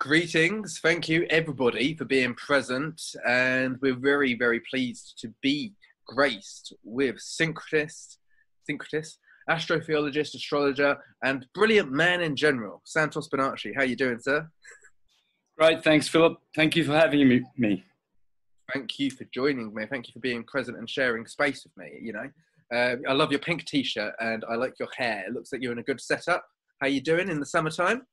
Greetings. Thank you, everybody, for being present. And we're very, very pleased to be graced with syncretist, astrotheologist, astrologer, and brilliant man in general, Santos Bonacci. How you doing, sir? Great. Thanks, Philip. Thank you for having me. Thank you for joining me. Thank you for being present and sharing space with me. You know, I love your pink t-shirt and I like your hair. It looks like you're in a good setup. How you doing in the summertime?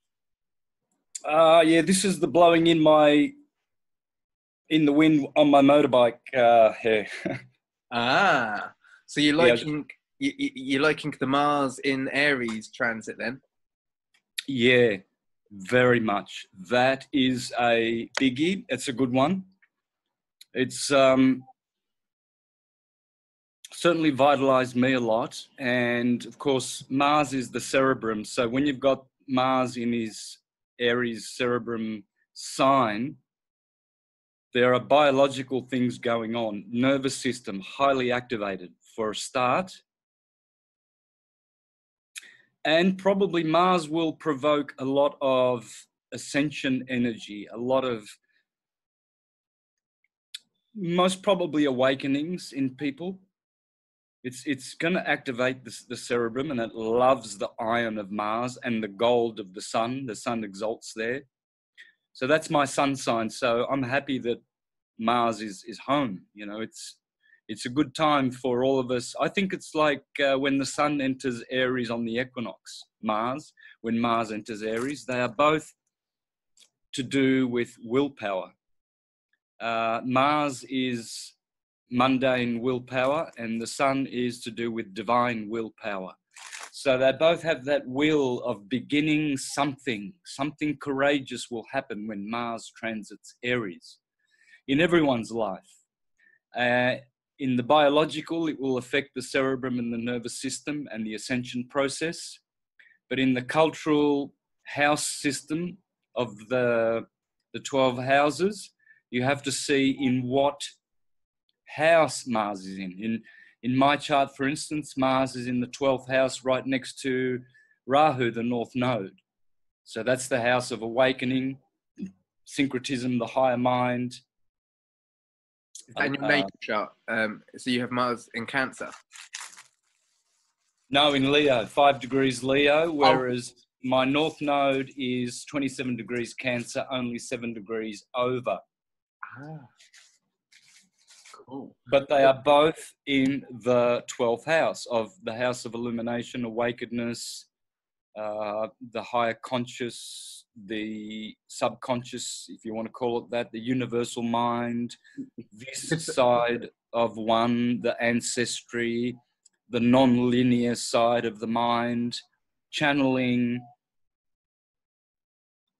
Yeah, this is the blowing in the wind on my motorbike hair. So you're liking you're liking the Mars in Aries transit then? Yeah, very much. That is a biggie. It's a good one. It's certainly vitalized me a lot. And of course, Mars is the cerebrum. So when you've got Mars in his Aries cerebrum sign, there are biological things going on. Nervous system highly activated for a start. And probably Mars will provoke a lot of ascension energy, a lot of most probably awakenings in people. It's going to activate the cerebrum, and it loves the iron of Mars and the gold of the sun. The sun exalts there. So that's my sun sign. So I'm happy that Mars is home. You know, it's a good time for all of us. I think it's like when the sun enters Aries on the equinox, when Mars enters Aries, they are both to do with willpower. Mars is mundane willpower and the sun is to do with divine willpower. So they both have that will of beginning something courageous will happen when Mars transits Aries in everyone's life. In the biological, it will affect the cerebrum and the nervous system and the ascension process. But in the cultural house system of the 12 houses, you have to see in what house Mars is in. In my chart, for instance, Mars is in the 12th house right next to Rahu, the North Node. So that's the house of awakening, syncretism, the higher mind. And your natal chart, so you have Mars in Cancer? No, in Leo, 5 degrees Leo, whereas my North Node is 27 degrees Cancer, only 7 degrees over. Cool. But they are both in the 12th house of the house of illumination, awakenedness, the higher conscious, the subconscious, if you want to call it that, the universal mind, this side of one, the ancestry, the non-linear side of the mind, channeling.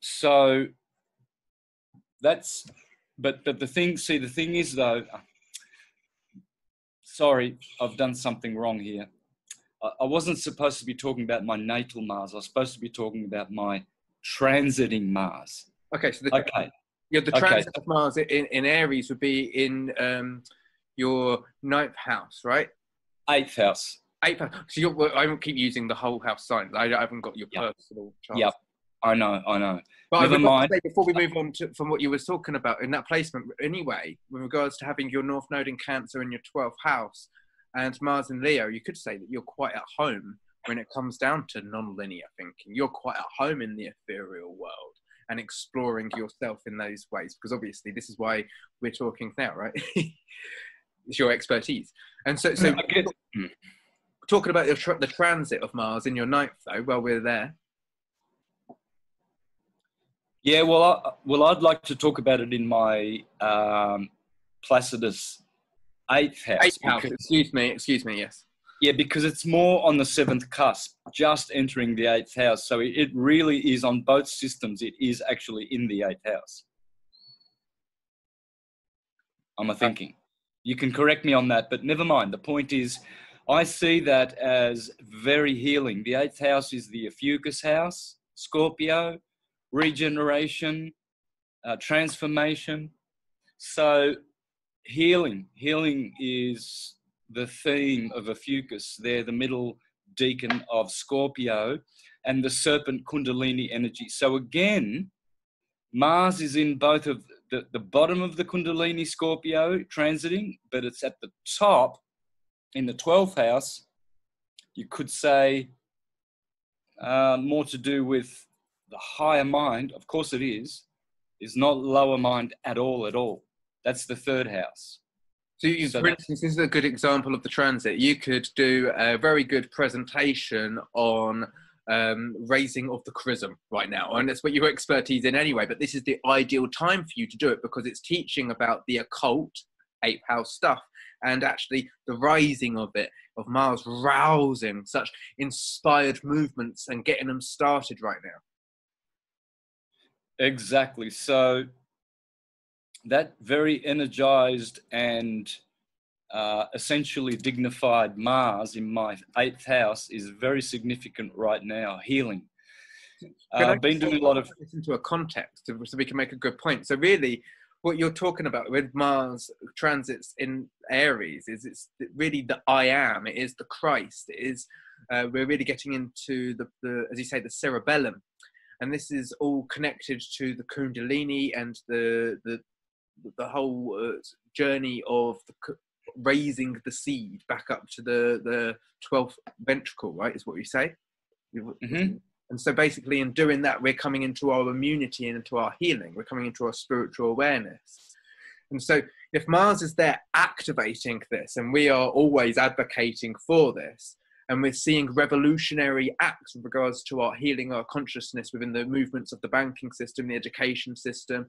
So that's, but the thing is though, sorry, I've done something wrong here. I wasn't supposed to be talking about my natal Mars. I was supposed to be talking about my transiting Mars. Okay, so the transit of Mars in Aries would be in your 9th house, right? 8th house. 8th house. So I won't keep using the whole house sign. I haven't got your personal chart. Yep, I know. But Never mind. Say, before we move on from what you were talking about in that placement, anyway, with regards to having your North Node in Cancer in your 12th house and Mars in Leo, you could say that you're quite at home when it comes down to non-linear thinking. You're quite at home in the ethereal world and exploring yourself in those ways, because obviously this is why we're talking now, right? It's your expertise. And so talking about the transit of Mars in your 9th, though, while we're there. Yeah, well, I'd like to talk about it in my Placidus 8th house. 8th house, excuse me, yes. Yeah, because it's more on the 7th cusp, just entering the 8th house. So it really is on both systems. It is actually in the 8th house. I'm thinking. You can correct me on that, but never mind. The point is, I see that as very healing. The 8th house is the Ophiuchus house, Scorpio, regeneration, transformation. So healing is the theme of Ophiuchus. They're the middle deacon of Scorpio and the serpent Kundalini energy. So again, Mars is in both of the bottom of the Kundalini Scorpio transiting, but it's at the top in the 12th house. You could say more to do with the higher mind. Of course it is not lower mind at all. That's the 3rd house. So, for instance, this is a good example of the transit. You could do a very good presentation on raising of the chrism right now, and that's what your expertise in anyway, but this is the ideal time for you to do it because it's teaching about the occult 8th house stuff and actually the rising of it, of Mars rousing such inspired movements and getting them started right now. Exactly. So that very energized and essentially dignified Mars in my 8th house is very significant right now, healing. I've been doing a lot of... into a context so we can make a good point. So really, what you're talking about with Mars transits in Aries is it's really the I am, it is the Christ, it is, we're really getting into the, as you say, the cerebellum. And this is all connected to the Kundalini and the whole journey of raising the seed back up to the 12th ventricle, right, is what you say? Mm-hmm. And so basically in doing that, we're coming into our immunity and into our healing. We're coming into our spiritual awareness. And so if Mars is there activating this, and we are always advocating for this, and we're seeing revolutionary acts with regards to our healing, our consciousness within the movements of the banking system, the education system,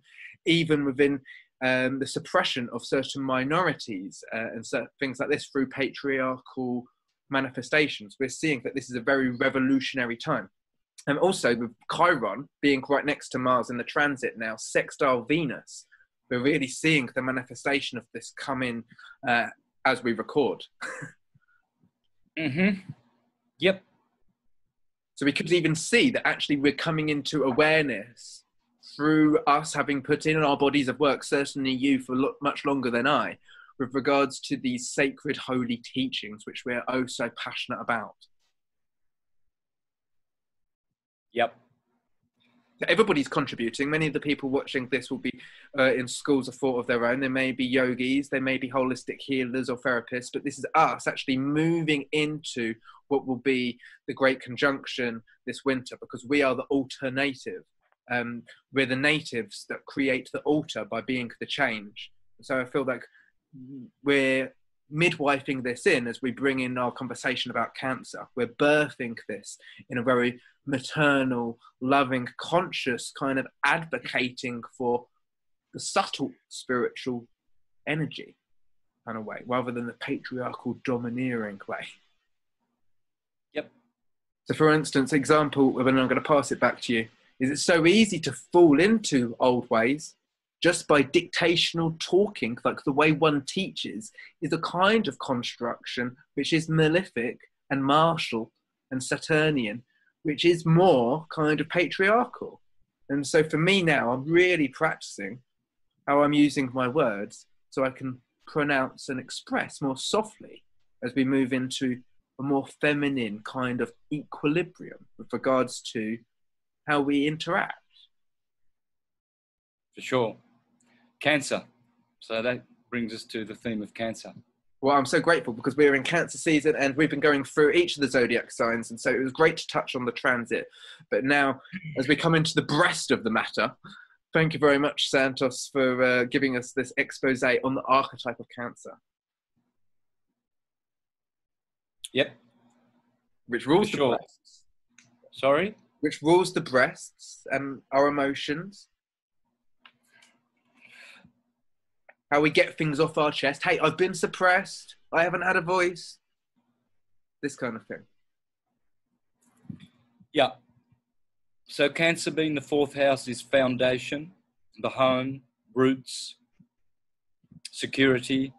even within the suppression of certain minorities and certain things like this through patriarchal manifestations, we're seeing that this is a very revolutionary time. And also with Chiron being right next to Mars in the transit now, sextile Venus, we're really seeing the manifestation of this come in as we record. Mm-hmm. Yep. So we could even see that actually we're coming into awareness through us having put in our bodies of work, certainly you for much longer than I, with regards to these sacred holy teachings, which we're oh so passionate about. Yep. Everybody's contributing. Many of the people watching this will be in schools of thought of their own. There may be yogis, there may be holistic healers or therapists, but this is us actually moving into what will be the great conjunction this winter, because we are the alternative. We're the natives that create the alter by being the change. So I feel like we're midwifing this in as we bring in our conversation about cancer. We're birthing this in a very maternal, loving, conscious kind of advocating for the subtle spiritual energy kind of way, rather than the patriarchal domineering way. Yep. So for instance, example, and I'm going to pass it back to you, is it's so easy to fall into old ways just by dictational talking, like the way one teaches, is a kind of construction which is malefic and martial and Saturnian, which is more kind of patriarchal. And so for me now, I'm really practicing how I'm using my words so I can pronounce and express more softly as we move into a more feminine kind of equilibrium with regards to how we interact. For sure. Cancer. So that brings us to the theme of cancer. Well, I'm so grateful because we're in Cancer season and we've been going through each of the zodiac signs. And so it was great to touch on the transit. But now, as we come into the breast of the matter, thank you very much, Santos, for giving us this expose on the archetype of Cancer. Yep. Which rules the breasts. Sorry? Which rules the breasts and our emotions. How we get things off our chest. Hey, I've been suppressed. I haven't had a voice. This kind of thing. Yeah. So Cancer being the 4th house is foundation, the home, roots, security,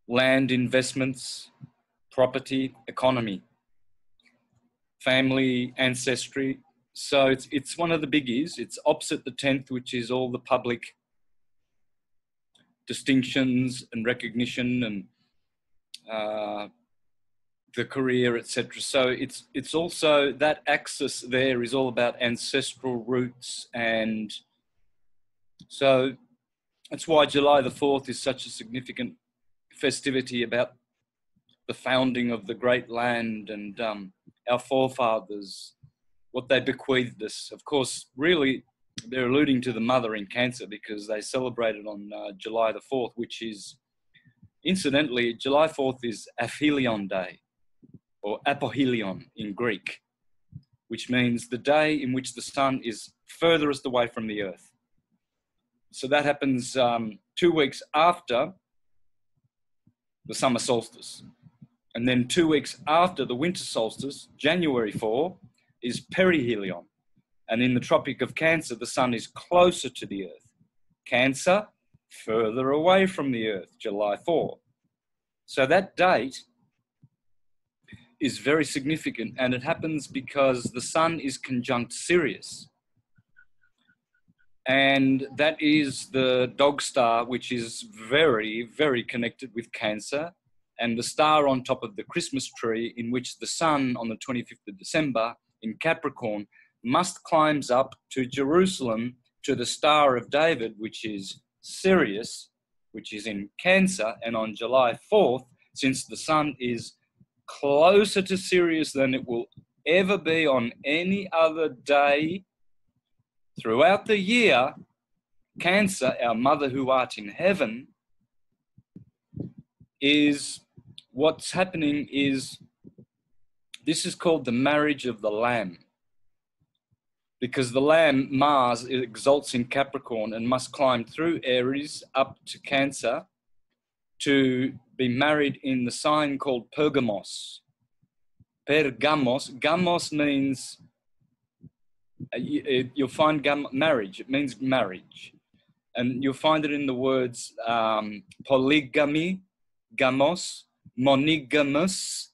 land investments, property, economy, family, ancestry. So it's one of the biggies. It's opposite the 10th, which is all the public distinctions and recognition and the career, etc. So it's also, that axis there is all about ancestral roots, and so that's why July the 4th is such a significant festivity about the founding of the great land and our forefathers, what they bequeathed us. Of course, really, they're alluding to the mother in Cancer, because they celebrated on July the 4th, which is, incidentally, July 4th is Aphelion Day, or Apohelion in Greek, which means the day in which the sun is furthest away from the earth. So that happens 2 weeks after the summer solstice. And then 2 weeks after the winter solstice, January 4, is perihelion. And in the Tropic of Cancer, the sun is closer to the earth. Cancer, further away from the earth, July 4. So that date is very significant, and it happens because the sun is conjunct Sirius. And that is the dog star, which is very, very connected with Cancer, and the star on top of the Christmas tree, in which the sun on the 25th of December in Capricorn must climbs up to Jerusalem, to the Star of David, which is Sirius, which is in Cancer. And on July 4th, since the sun is closer to Sirius than it will ever be on any other day throughout the year, Cancer, our mother who art in heaven, is, what's happening is, this is called the marriage of the Lamb. Because the Lamb, Mars, exalts in Capricorn and must climb through Aries up to Cancer to be married in the sign called Pergamos. Pergamos. Gamos means, you'll find marriage. It means marriage. And you'll find it in the words polygamy, gamos, monogamous.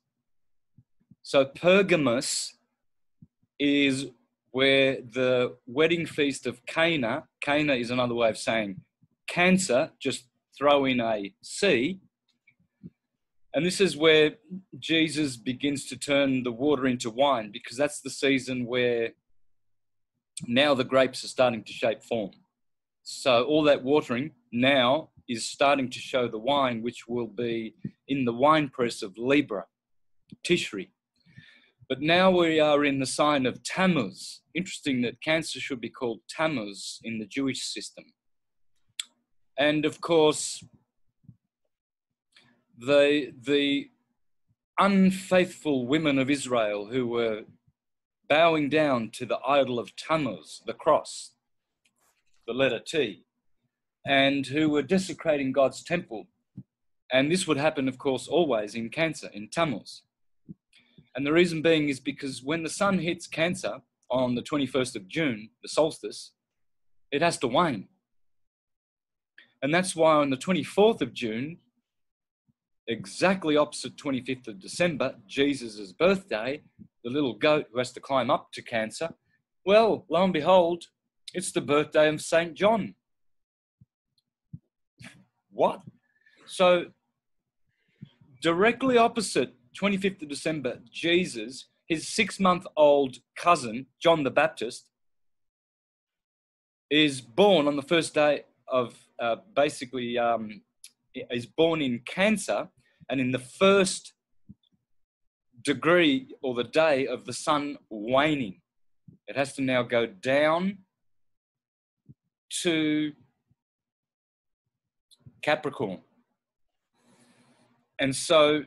So Pergamos is where the wedding feast of Cana is another way of saying Cancer, just throw in a C. And this is where Jesus begins to turn the water into wine, because that's the season where now the grapes are starting to shape form. So all that watering now is starting to show the wine, which will be in the wine press of Libra, Tishri. But now we are in the sign of Tammuz. Interesting that Cancer should be called Tammuz in the Jewish system. And of course, the unfaithful women of Israel who were bowing down to the idol of Tammuz, the cross, the letter T, and who were desecrating God's temple. And this would happen, of course, always in Cancer, in Tammuz. And the reason being is because when the sun hits Cancer on the 21st of June, the solstice, it has to wane. And that's why on the 24th of June, exactly opposite 25th of December, Jesus' birthday, the little goat who has to climb up to Cancer, well, lo and behold, it's the birthday of St. John. What? So directly opposite 25th of December, Jesus, his 6-month-old cousin, John the Baptist, is born on the first day of, is born in Cancer, and in the first degree or the day of the sun waning. It has to now go down to Capricorn. And so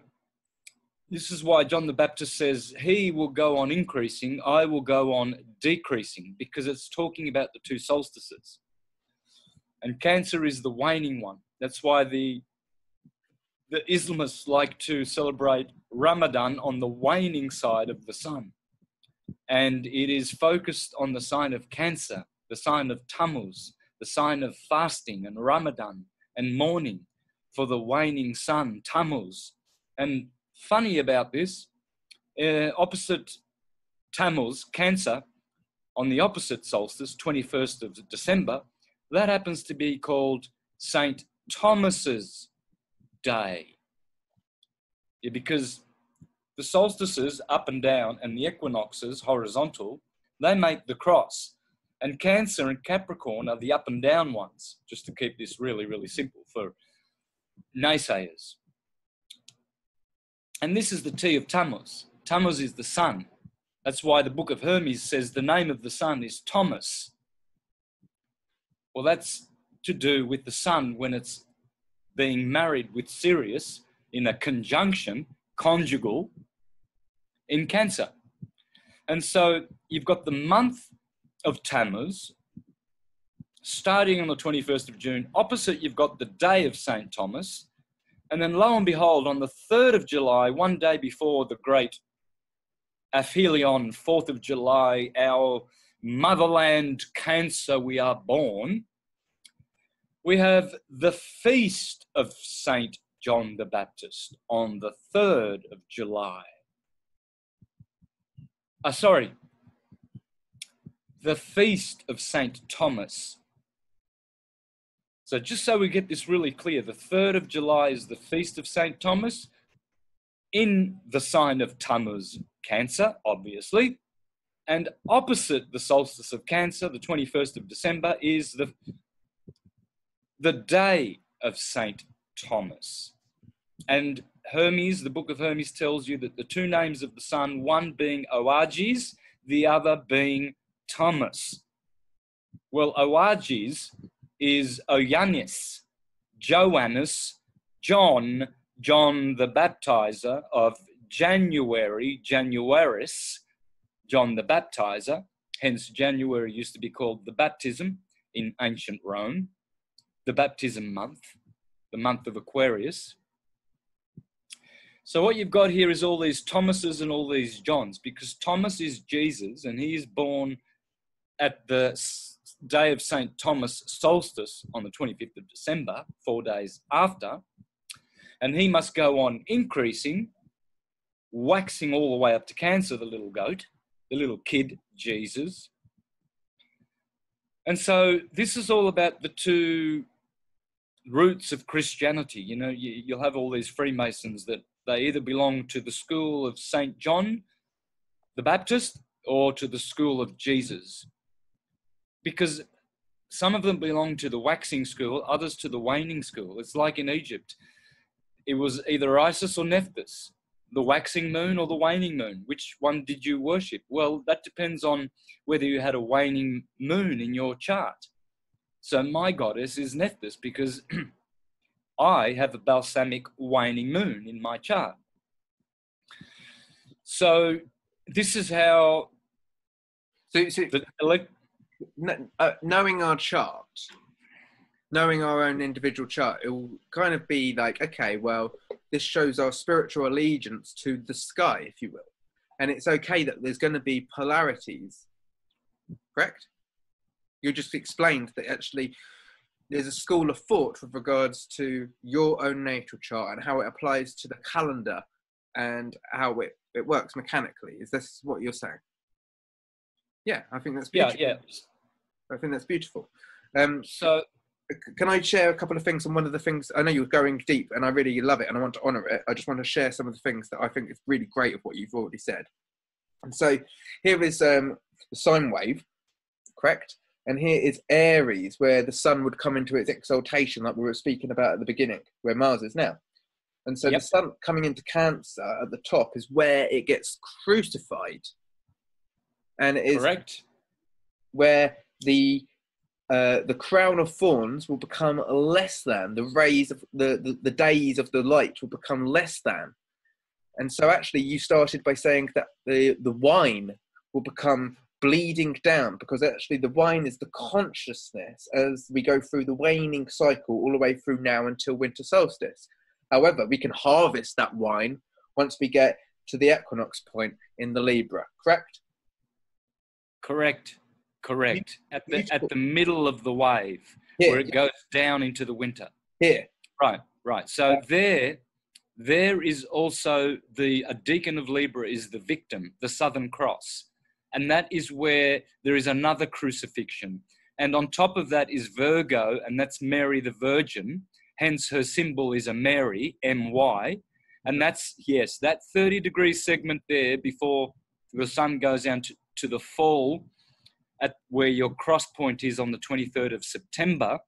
this is why John the Baptist says, he will go on increasing, I will go on decreasing, because it's talking about the two solstices. And Cancer is the waning one. That's why the Islamists like to celebrate Ramadan on the waning side of the sun. And it is focused on the sign of Cancer, the sign of Tammuz, the sign of fasting and Ramadan and mourning for the waning sun, Tammuz. And funny about this, opposite Tammuz, Cancer, on the opposite solstice, 21st of December, that happens to be called St. Thomas's Day. Yeah, because the solstices up and down and the equinoxes horizontal, they make the cross. And Cancer and Capricorn are the up and down ones, just to keep this really, really simple for naysayers. And this is the T of Tammuz. Tammuz is the sun. That's why the book of Hermes says the name of the sun is Thomas. Well, that's to do with the sun when it's being married with Sirius in a conjunction, conjugal, in Cancer. And so you've got the month of Tammuz, starting on the 21st of June. Opposite, you've got the day of St. Thomas. And then lo and behold, on the 3rd of July, one day before the great aphelion, 4th of July, our motherland Cancer, we are born, we have the feast of St. John the Baptist on the 3rd of July. The feast of St. Thomas. So just so we get this really clear, the 3rd of July is the feast of St. Thomas in the sign of Tammuz, Cancer, obviously. And opposite the solstice of Cancer, the 21st of December, is the day of St. Thomas. And Hermes, the book of Hermes, tells you that the two names of the sun, one being Oarges, the other being Thomas. Well, Oarges is Oyanis, Joannes, John the Baptizer of January, Januaris, John the Baptizer. Hence, January used to be called the baptism in ancient Rome, the baptism month, the month of Aquarius. So what you've got here is all these Thomases and all these Johns, because Thomas is Jesus and he is born at the day of St. Thomas solstice on the 25th of December, 4 days after, and he must go on increasing, waxing all the way up to Cancer, the little goat, the little kid, Jesus. And so this is all about the two roots of Christianity. You know, you'll have all these Freemasons that they either belong to the school of St. John the Baptist or to the school of Jesus. Because some of them belong to the waxing school, others to the waning school. It's like in Egypt. It was either Isis or Nephthys, the waxing moon or the waning moon. Which one did you worship? Well, that depends on whether you had a waning moon in your chart. So my goddess is Nephthys because I have a balsamic waning moon in my chart. So this is how... knowing our chart, knowing our own individual chart, it will kind of be like, okay, well, this shows our spiritual allegiance to the sky, if you will. And it's okay that there's going to be polarities, correct? You just explained that actually there's a school of thought with regards to your own natal chart and how it applies to the calendar and how it works mechanically. Is this what you're saying? Yeah, I think that's beautiful. Yeah. I think that's beautiful. So can I share a couple of things on one of the things? I know you're going deep and I really love it and I want to honour it. I just want to share some of the things that I think is really great of what you've already said. And so here is the sine wave, correct? And here is Aries, where the sun would come into its exaltation, like we were speaking about at the beginning, where Mars is now. And so the sun coming into Cancer at the top is where it gets crucified. And it is correct, where the crown of thorns will become less than, the rays of the days of the light will become less than. And so actually you started by saying that the wine will become bleeding down, because actually the wine is the consciousness as we go through the waning cycle all the way through now until winter solstice. However, we can harvest that wine once we get to the equinox point in the Libra, correct? Correct. At the middle of the wave, where it goes down into the winter. Here. Right. So there is also a deacon of Libra is the victim, the Southern Cross. And that is where there is another crucifixion. And on top of that is Virgo, and that's Mary the Virgin. Hence her symbol is a Mary, M-Y. And that's, yes, that 30-degree segment there before the sun goes down to the fall at where your cross point is on the 23rd of September,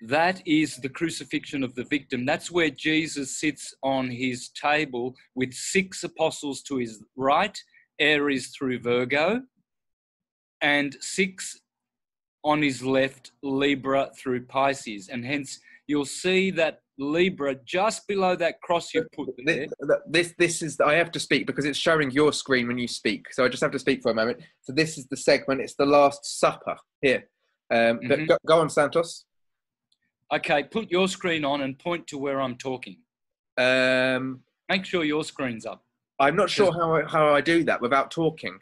that is the crucifixion of the victim. That's where Jesus sits on his table with 6 apostles to his right, Aries through Virgo, and 6 on his left, Libra through Pisces. And hence you'll see that Libra just below that cross you put there. This is, I have to speak because it's showing your screen when you speak. So I just have to speak for a moment. So this is the segment. It's the Last Supper here. But go on, Santos. Okay, put your screen on and point to where I'm talking. Make sure your screen's up. I'm not sure how I do that without talking.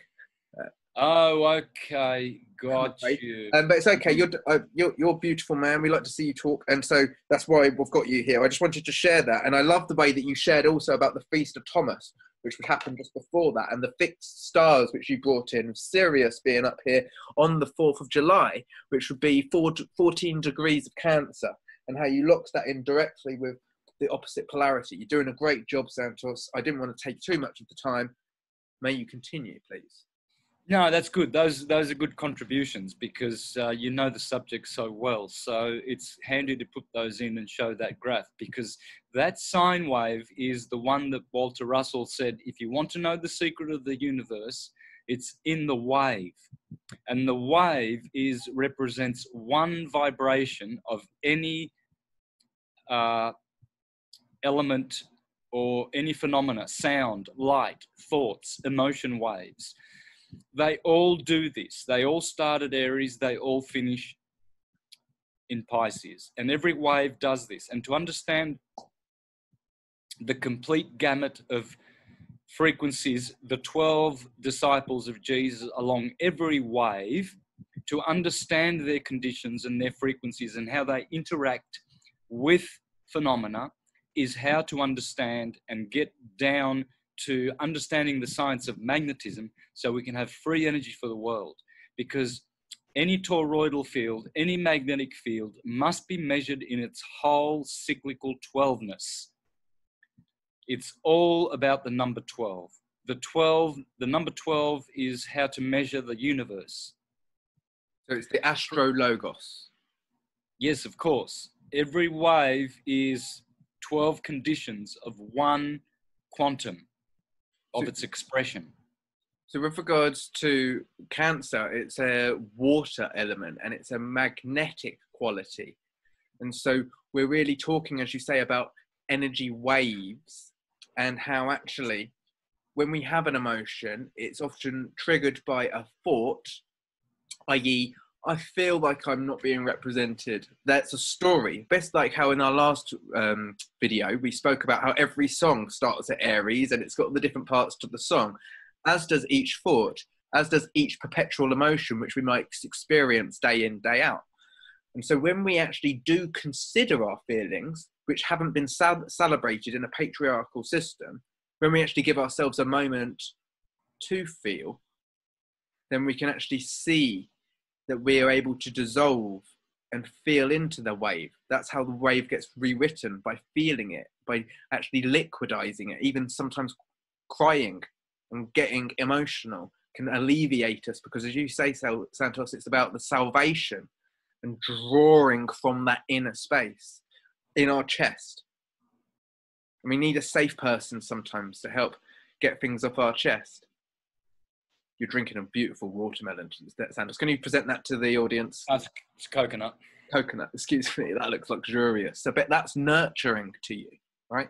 Oh, okay, got you. But it's okay. You're a beautiful man. We like to see you talk, and so that's why we've got you here. I just wanted to share that, and I love the way that you shared also about the Feast of Thomas, which would happen just before that, and the fixed stars which you brought in, Sirius being up here on the 4th of July, which would be 14 degrees of Cancer, and how you locked that in directly with the opposite polarity. You're doing a great job, Santos. I didn't want to take too much of the time. May you continue, please. No, that's good. Those are good contributions because you know the subject so well. So it's handy to put those in and show that graph, because that sine wave is the one that Walter Russell said, if you want to know the secret of the universe, it's in the wave. And the wave represents one vibration of any element or any phenomena, sound, light, thoughts, emotion waves. They all do this. They all start at Aries. They all finish in Pisces. And every wave does this. And to understand the complete gamut of frequencies, the 12 disciples of Jesus along every wave, to understand their conditions and their frequencies and how they interact with phenomena, is how to understand and get down to understanding the science of magnetism so we can have free energy for the world. Because any toroidal field, any magnetic field must be measured in its whole cyclical 12ness. It's all about the number 12. The number 12 is how to measure the universe. So it's the astrologos. Yes, of course. Every wave is 12 conditions of one quantum of its expression. So with regards to Cancer, it's a water element and it's a magnetic quality. And so we're really talking, as you say, about energy waves and how actually when we have an emotion, it's often triggered by a thought, i.e., I feel like I'm not being represented. That's a story. Best like how in our last video, we spoke about how every song starts at Aries and it's got the different parts to the song, as does each thought, as does each perpetual emotion, which we might experience day in, day out. And so when we actually do consider our feelings, which haven't been celebrated in a patriarchal system, when we actually give ourselves a moment to feel, then we can actually see that we are able to dissolve and feel into the wave. That's how the wave gets rewritten, by feeling it, by actually liquidizing it. Even sometimes crying and getting emotional can alleviate us, because as you say, Santos, it's about the salvation and drawing from that inner space in our chest. And we need a safe person sometimes to help get things off our chest. You're drinking a beautiful watermelon, Santos. Can you present that to the audience? It's coconut. Coconut, excuse me. That looks luxurious. So, but that's nurturing to you, right?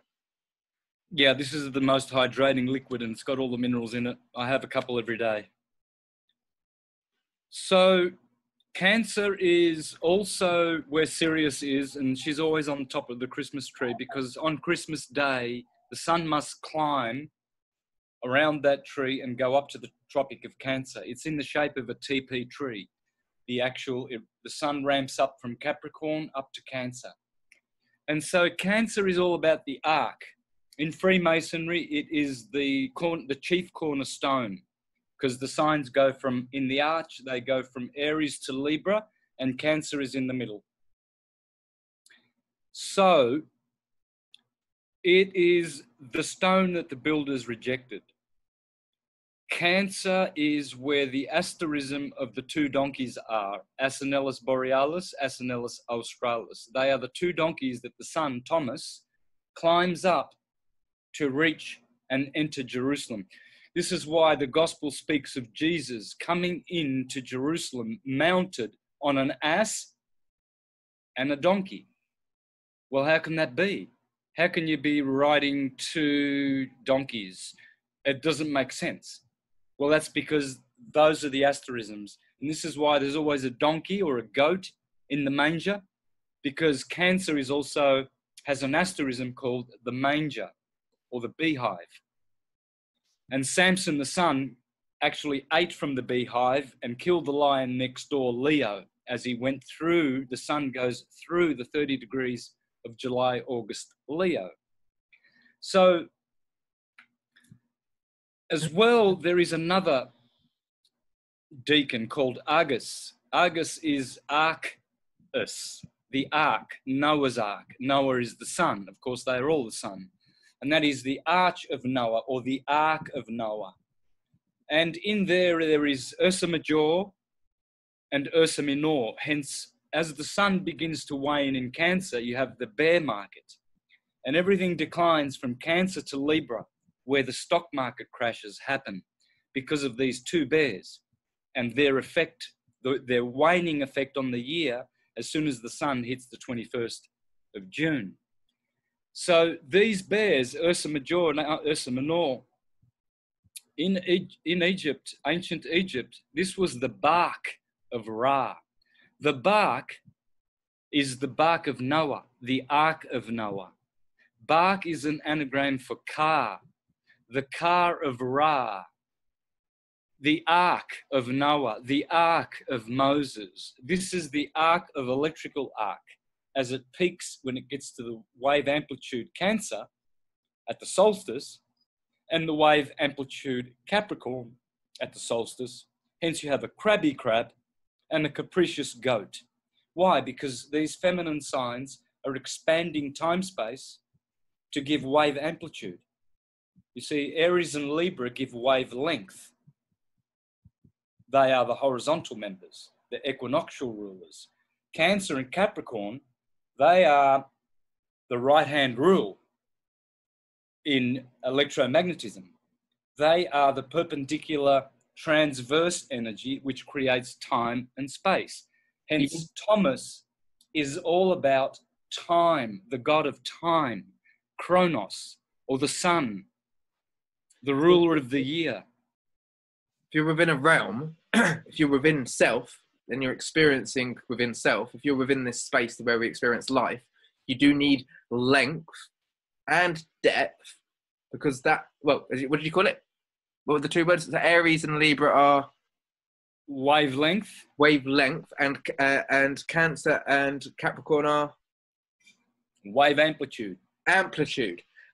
Yeah, this is the most hydrating liquid and it's got all the minerals in it. I have a couple every day. So Cancer is also where Sirius is, and she's always on top of the Christmas tree, because on Christmas Day, the sun must climb around that tree and go up to the Tropic of Cancer. It's in the shape of a TP tree. The sun ramps up from Capricorn up to Cancer. And so Cancer is all about the arc. In Freemasonry, it is the chief cornerstone, because the signs go from, in the arch, they go from Aries to Libra, and Cancer is in the middle. So It is the stone that the builders rejected. Cancer is where the asterism of the two donkeys are, Asinellus borealis, Asinellus australis. They are the two donkeys that the son, Thomas, climbs up to reach and enter Jerusalem. This is why the gospel speaks of Jesus coming into Jerusalem mounted on an ass and a donkey. Well, how can that be? How can you be riding two donkeys? It doesn't make sense. Well, that's because those are the asterisms. And this is why there's always a donkey or a goat in the manger, because cancer is also has an asterism called the manger or the beehive. And Samson, the son, actually ate from the beehive and killed the lion next door, Leo, as he went through, the sun goes through the 30 degrees of July, August, Leo. So, as well, there is another deacon called Argus. Argus is Arcus, the ark, Noah's ark. Noah is the sun. Of course, they are all the sun. And that is the arch of Noah, or the ark of Noah. And in there is Ursa Major and Ursa Minor. Hence, as the sun begins to wane in Cancer, you have the bear market. And everything declines from Cancer to Libra, where the stock market crashes happen because of these two bears and their effect, their waning effect on the year as soon as the sun hits the 21st of June. So these bears, Ursa Major and Ursa Minor, in Egypt, ancient Egypt, this was the bark of Ra. The bark is the bark of Noah, the ark of Noah. Bark is an anagram for car, the car of Ra, the ark of Noah, the ark of Moses. This is the arc of electrical arc. As it peaks when it gets to the wave amplitude Cancer at the solstice and the wave amplitude Capricorn at the solstice. Hence you have a crabby crab and a capricious goat. Why? Because these feminine signs are expanding time-space to give wave amplitude. You see, Aries and Libra give wavelength. They are the horizontal members, the equinoctial rulers. Cancer and Capricorn, they are the right-hand rule in electromagnetism. They are the perpendicular transverse energy which creates time and space. Hence, Thomas is all about time, the god of time, Kronos, or the sun, the ruler of the year. If you're within a realm, if you're within self, then you're experiencing within self. If you're within this space where we experience life, you do need length and depth, because that, well, what did you call it? What were the two words? The Aries and Libra are wavelength, and Cancer and Capricorn are wave amplitude.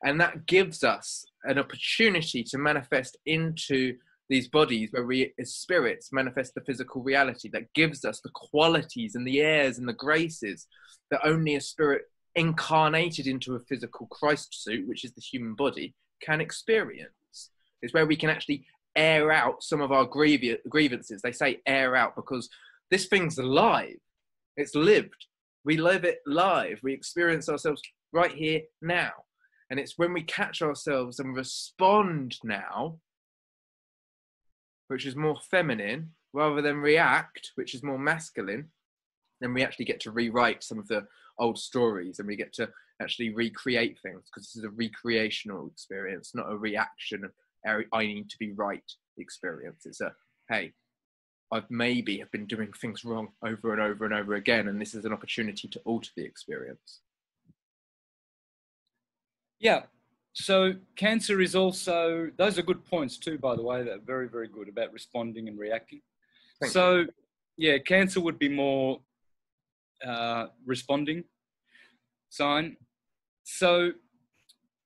And that gives us an opportunity to manifest into these bodies where we as spirits manifest the physical reality that gives us the qualities and the airs and the graces that only a spirit incarnated into a physical Christ suit, which is the human body, can experience. It's where we can actually air out some of our grievances. They say air out because this thing's alive. It's lived. We live it live. We experience ourselves right here now. And it's when we catch ourselves and respond now, which is more feminine, rather than react, which is more masculine, then we actually get to rewrite some of the old stories and we get to actually recreate things, because this is a recreational experience, not a reaction of I need to be right experience. It's a, hey, I've maybe have been doing things wrong over and over and over again, and this is an opportunity to alter the experience. Yeah. So Cancer is also, those are good points too, by the way. They're very, very good about responding and reacting. Thank so, you. Yeah, Cancer would be more responding sign. So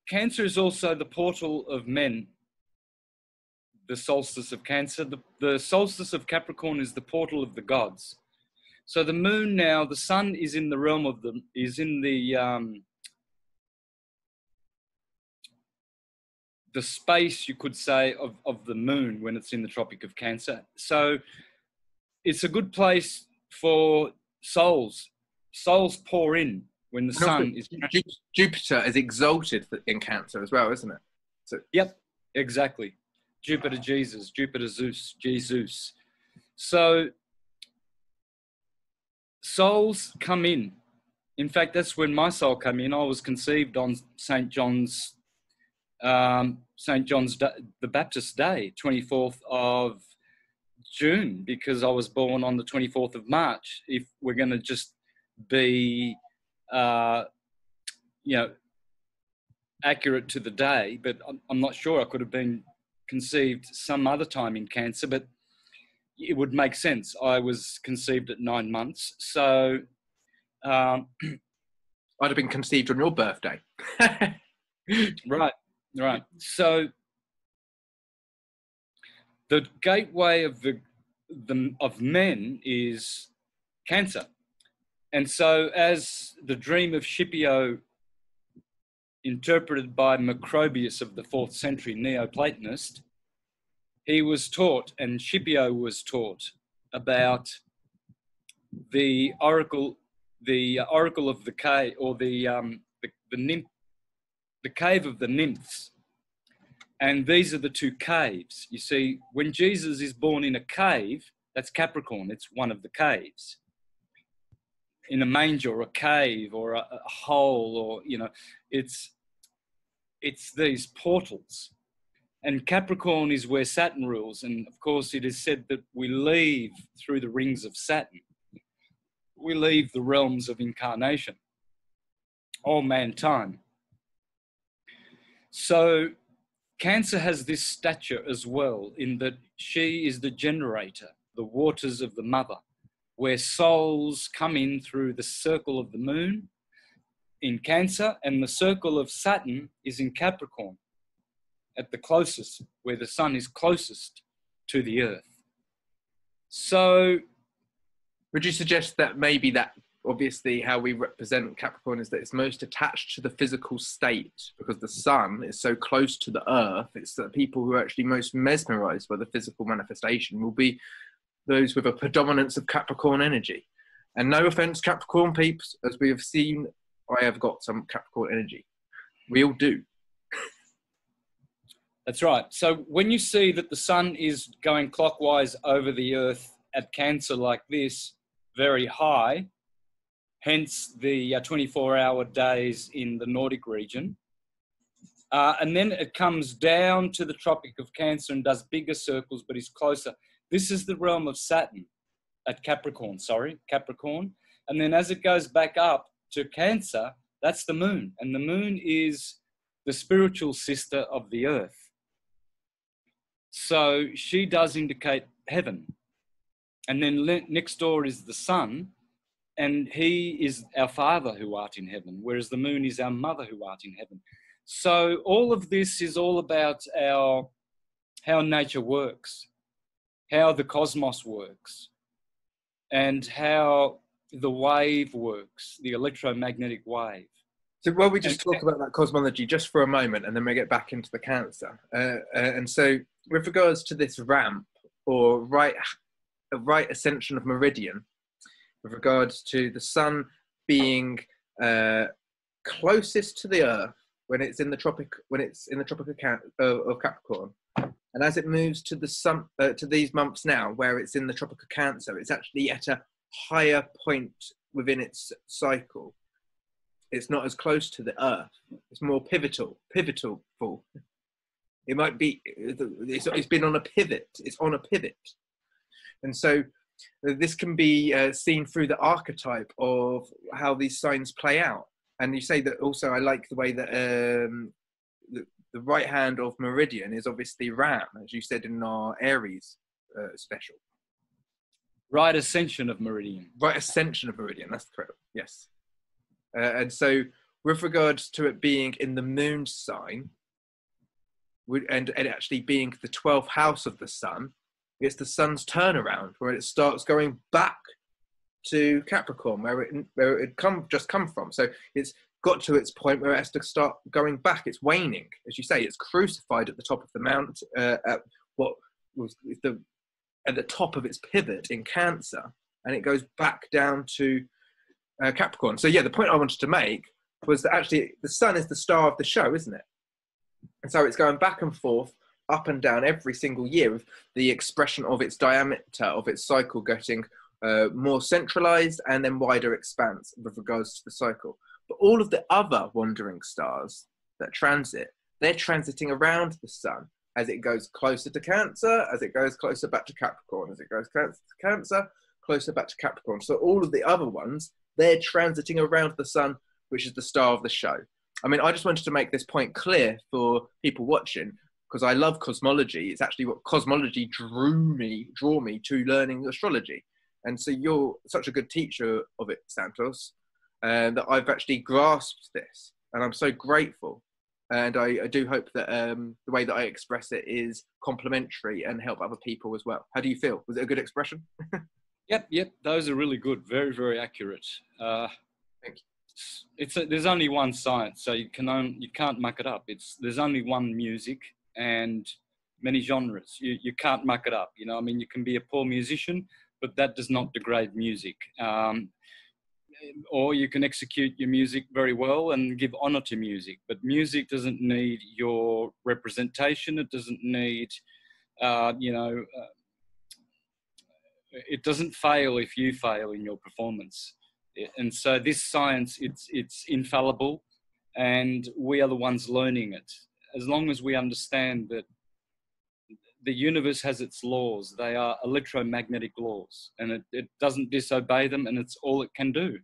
Cancer is also the portal of men, the solstice of Cancer. The solstice of Capricorn is the portal of the gods. So the moon now, the sun is in the realm of the, is in the, the space, you could say, of the moon when it's in the Tropic of Cancer. So it's a good place for souls. Souls pour in when the sun is... Jupiter is exalted in Cancer as well, isn't it? So... Yep, exactly. Jupiter Jesus, Jupiter Zeus, Jesus. So souls come in. In fact, that's when my soul came in. I was conceived on St. John's the Baptist Day, 24th of June, because I was born on the 24th of March. If we're going to just be, accurate to the day, but I'm not sure. I could have been conceived some other time in Cancer, but it would make sense. I was conceived at 9 months. So I'd have been conceived on your birthday. Right. So the gateway of men is Cancer. And so as the dream of Scipio, interpreted by Macrobius of the 4th century Neoplatonist, he was taught, and Scipio was taught, about the oracle of the cave, or the cave of the nymphs. And these are the two caves. You see, when Jesus is born in a cave, that's Capricorn, it's one of the caves. In a manger or a cave or a hole, or, it's these portals. And Capricorn is where Saturn rules. And of course, it is said that we leave through the rings of Saturn. We leave the realms of incarnation, all mankind. So Cancer has this stature as well, in that she is the generator, the waters of the mother, where souls come in through the circle of the moon in Cancer, and the circle of Saturn is in Capricorn, at the closest, where the sun is closest to the earth. So would you suggest that maybe that, obviously, how we represent Capricorn is that it's most attached to the physical state, because the sun is so close to the earth? It's that people who are actually most mesmerized by the physical manifestation will be those with a predominance of Capricorn energy. And no offense, Capricorn peeps, as we have seen, I have got some Capricorn energy. We all do. That's right. So when you see that the sun is going clockwise over the earth at Cancer like this, very high, hence the 24-hour days in the Nordic region, and then it comes down to the Tropic of Cancer and does bigger circles, but is closer. This is the realm of Saturn at Capricorn. And then as it goes back up to Cancer, that's the moon. And the moon is the spiritual sister of the earth. So she does indicate heaven. And then next door is the sun, and he is our Father who art in heaven, whereas the moon is our Mother who art in heaven. So all of this is all about how nature works, how the cosmos works, and how the wave works, the electromagnetic wave. So while we just talk about that cosmology just for a moment, and then we get back into the Cancer. And so with regards to this ramp, or right ascension of meridian, with regards to the sun being closest to the earth when it's in the tropic of Capricorn, and as it moves to the sun to these months now, where it's in the Tropic of Cancer, it's actually at a higher point within its cycle. It's not as close to the earth. It's more pivotal. It might be. It's been on a pivot. It's on a pivot, and so this can be seen through the archetype of how these signs play out. And you say that also. I like the way that the right hand of meridian is obviously Ram, as you said in our Aries special. Right ascension of meridian. Right ascension of meridian. That's correct. Yes. And so, with regards to it being in the moon sign, and it actually being the 12th house of the sun, it's the sun's turnaround, where it starts going back to Capricorn, where it had just come from. So it's got to its point where it has to start going back. It's waning, as you say. It's crucified at the top of the mount, at what was at the top of its pivot in Cancer, and it goes back down to Capricorn. So yeah, the point I wanted to make was that actually the sun is the star of the show, isn't it? And so it's going back and forth, up and down every single year, with the expression of its diameter of its cycle getting more centralized and then wider expanse with regards to the cycle. But all of the other wandering stars that transit, they're transiting around the sun as it goes closer to Cancer, as it goes closer back to Capricorn, as it goes closer to Cancer, closer back to Capricorn. So all of the other ones, they're transiting around the sun, which is the star of the show. I mean, I just wanted to make this point clear for people watching, because I love cosmology. It's actually what cosmology drew me to learning astrology. And so you're such a good teacher of it, Santos, that I've actually grasped this. And I'm so grateful. And I do hope that the way that I express it is complimentary and help other people as well. How do you feel? Was it a good expression? Yep. Those are really good. Very, very accurate. Thank you. There's only one science, so you can't muck it up. There's only one music and many genres. You can't muck it up. You know, I mean, you can be a poor musician, but that does not degrade music. Or you can execute your music very well and give honor to music. But music doesn't need your representation. It doesn't need, it doesn't fail if you fail in your performance. And so this science, it's infallible, and we are the ones learning it. As long as we understand that the universe has its laws, they are electromagnetic laws, and it doesn't disobey them, and it's all it can do.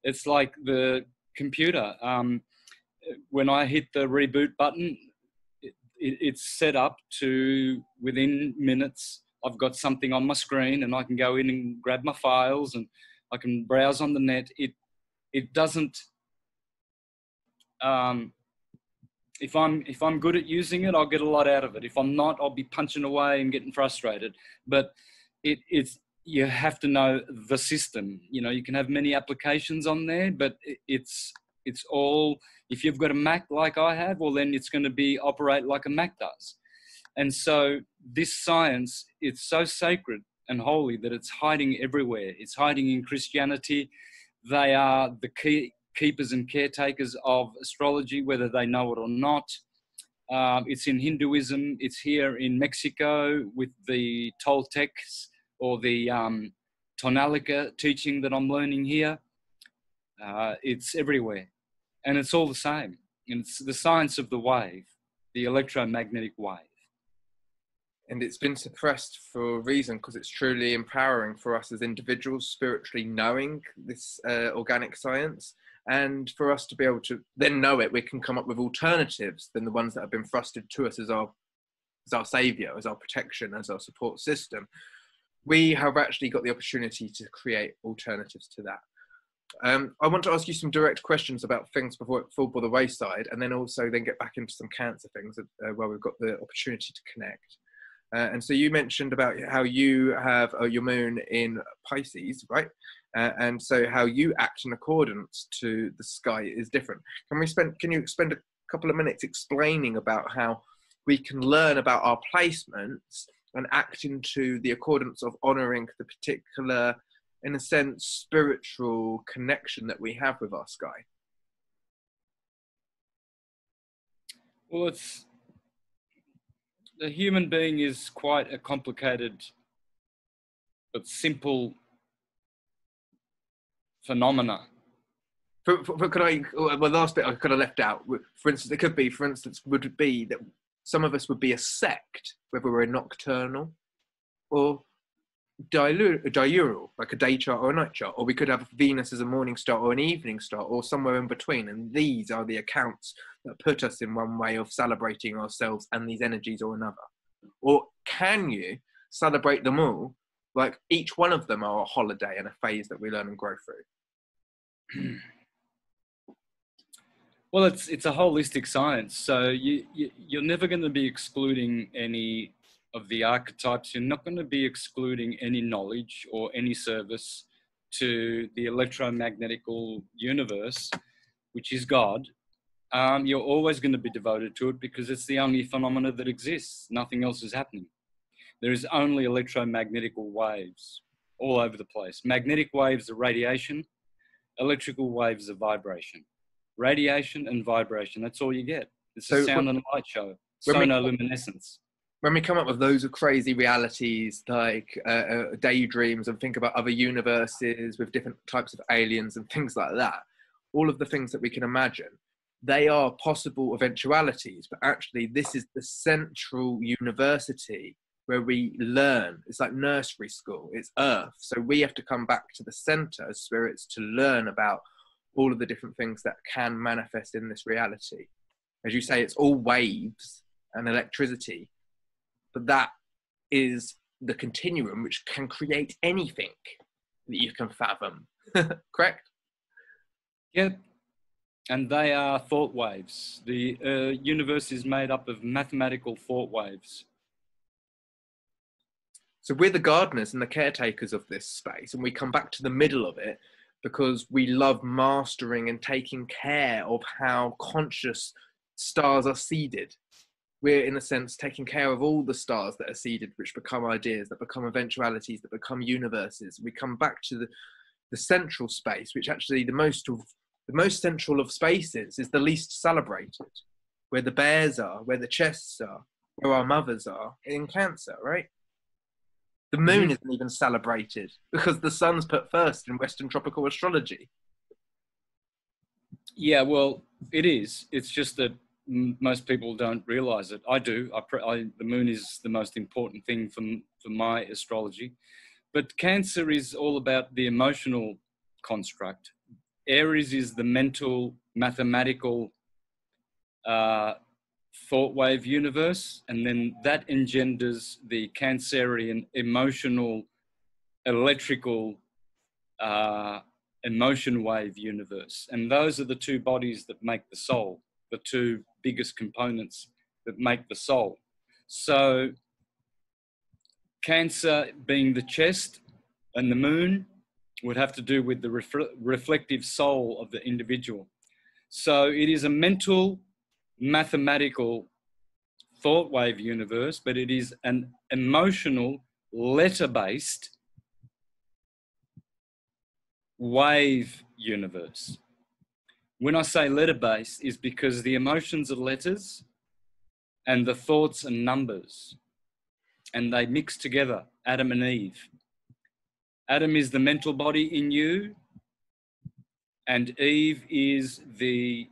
It's like the computer. When I hit the reboot button, it's set up to, within minutes, I've got something on my screen and I can go in and grab my files and I can browse on the net. It doesn't, if I'm good at using it, I'll get a lot out of it. If I'm not, I'll be punching away and getting frustrated. But you have to know the system. You know, you can have many applications on there, but it's all, if you've got a Mac like I have, well, then it's going to operate like a Mac does. And so this science, it's so sacred and holy that it's hiding everywhere. It's hiding in Christianity. They are the keepers and caretakers of astrology, whether they know it or not. It's in Hinduism. It's here in Mexico with the Toltecs, or the Tonalika teaching that I'm learning here. It's everywhere. And it's all the same. And it's the science of the wave, the electromagnetic wave. And it's been suppressed for a reason, because it's truly empowering for us as individuals, spiritually knowing this organic science. And for us to be able to then know it, we can come up with alternatives than the ones that have been thrusted to us as our savior, as our protection, as our support system. We have actually got the opportunity to create alternatives to that. I want to ask you some direct questions about things before it fall by the wayside, and then also then get back into some Cancer things where we've got the opportunity to connect. And so you mentioned about how you have your moon in Pisces, right? And so how you act in accordance to the sky is different. Can you spend a couple of minutes explaining about how we can learn about our placements and act into the accordance of honouring the particular, in a sense, spiritual connection that we have with our sky? Well, the human being is quite a complicated but simple phenomena. The last bit I could have left out. For instance, would be that some of us would be a sect, whether we're nocturnal or diurnal, like a day chart or a night chart, or we could have Venus as a morning star or an evening star, or somewhere in between. And these are the accounts that put us in one way of celebrating ourselves and these energies or another. Or can you celebrate them all? Like each one of them are a holiday and a phase that we learn and grow through. Well, it's a holistic science. So you're never going to be excluding any of the archetypes. You're not going to be excluding any knowledge or any service to the electromagnetical universe. which is God, you're always going to be devoted to it because it's the only phenomena that exists. Nothing else is happening. There is only electromagnetical waves all over the place. Magnetic waves are radiation, electrical waves are vibration. Radiation and vibration, that's all you get. It's a sound and light show, sonoluminescence. When we come up with those crazy realities like daydreams and think about other universes with different types of aliens and things like that, all of the things that we can imagine, they are possible eventualities, but actually this is the central university where we learn. It's like nursery school, it's Earth. So we have to come back to the center as spirits to learn about all of the different things that can manifest in this reality. As you say, it's all waves and electricity, but that is the continuum which can create anything that you can fathom. Correct? Yep. And they are thought waves. The universe is made up of mathematical thought waves. So we're the gardeners and the caretakers of this space, and we come back to the middle of it because we love mastering and taking care of how conscious stars are seeded. We're, in a sense, taking care of all the stars that are seeded, which become ideas, that become eventualities, that become universes. We come back to the central space, which actually the most central of spaces is the least celebrated, where the bears are, where the chests are, where our mothers are in Cancer, right? The moon isn't even celebrated because the sun's put first in Western tropical astrology. Yeah, well, it is. It's just that most people don't realize it. I do. The moon is the most important thing for my astrology. But Cancer is all about the emotional construct. Aries is the mental, mathematical thought wave universe, and then that engenders the Cancerian emotional, electrical emotion wave universe. And those are the two bodies that make the soul, the two biggest components that make the soul. So Cancer being the chest and the moon would have to do with the reflective soul of the individual. So it is a mental, mathematical thought wave universe, but it is an emotional, letter-based wave universe. When I say letter-based, is because the emotions are letters and the thoughts are numbers, and they mix together, Adam and Eve. Adam is the mental body in you, and Eve is the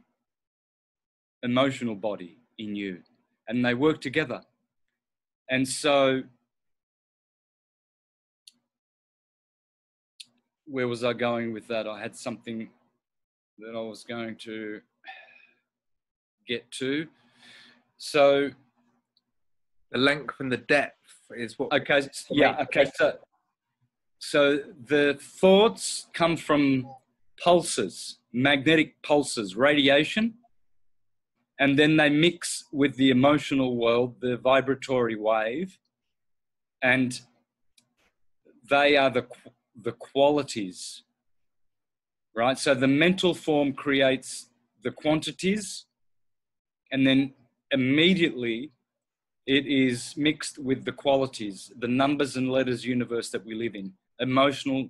emotional body in you, and they work together. And so, where was I going with that? I had something that I was going to get to. So the length and the depth is what... Okay, yeah, okay. So the thoughts come from pulses, magnetic pulses, radiation, and then they mix with the emotional world, the vibratory wave, and they are the qualities, right? So the mental form creates the quantities, and then immediately it is mixed with the qualities, the numbers and letters universe that we live in, emotional,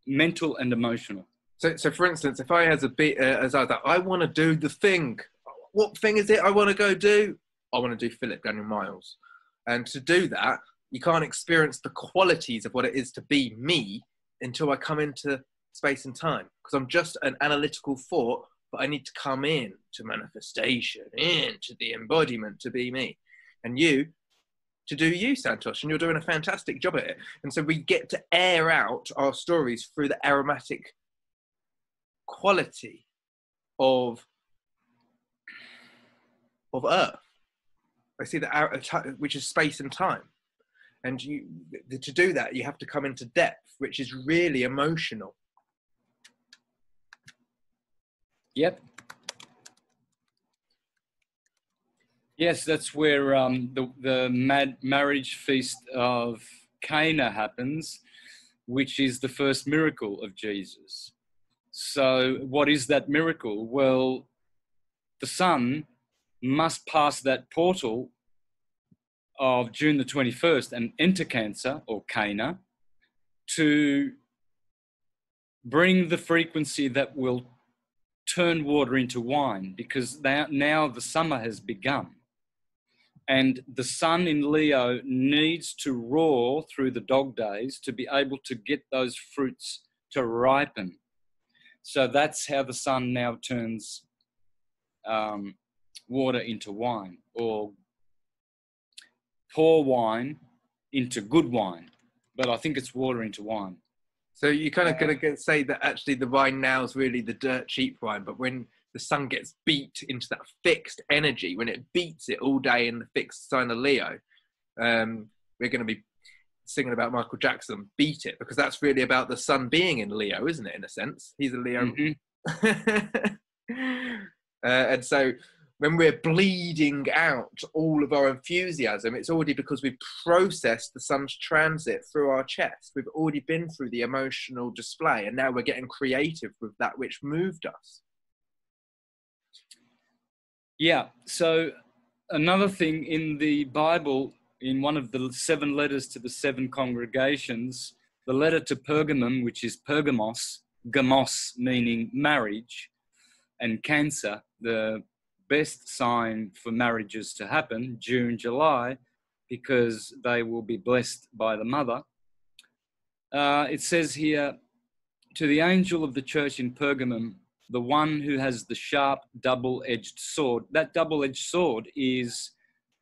mental and emotional. So for instance, if I has a bit, I want to do the thing. What thing is it I want to go do? I want to do Philip Daniel Miles. And to do that, you can't experience the qualities of what it is to be me until I come into space and time. Because I'm just an analytical thought, but I need to come in to manifestation, into the embodiment to be me. And you, to do you, Santos. And you're doing a fantastic job at it. And so we get to air out our stories through the aromatic quality of Earth. I see that, which is space and time. And to do that, you have to come into depth, which is really emotional. Yep. Yes, that's where the marriage feast of Cana happens, which is the first miracle of Jesus. So what is that miracle? Well, the sun must pass that portal of June the 21st and enter Cancer or Cana to bring the frequency that will turn water into wine, because now the summer has begun. And the sun in Leo needs to roar through the dog days to be able to get those fruits to ripen. So that's how the sun now turns water into wine, or pour wine into good wine. But I think it's water into wine. So you're kind of going to say that actually the wine now is really the dirt cheap wine, but when the sun gets beat into that fixed energy, when it beats it all day in the fixed sign of Leo, we're going to be singing about Michael Jackson, Beat It, because that's really about the sun being in Leo, isn't it, in a sense? He's a Leo. Mm-hmm. And so when we're bleeding out all of our enthusiasm, it's already because we've processed the sun's transit through our chest. We've already been through the emotional display, and now we're getting creative with that which moved us. Yeah, so another thing in the Bible, in one of the 7 letters to the 7 congregations, the letter to Pergamum, which is Pergamos, gamos meaning marriage, and Cancer, the best sign for marriages to happen, June, July, because they will be blessed by the mother. It says here, to the angel of the church in Pergamum, the one who has the sharp double-edged sword. That double-edged sword is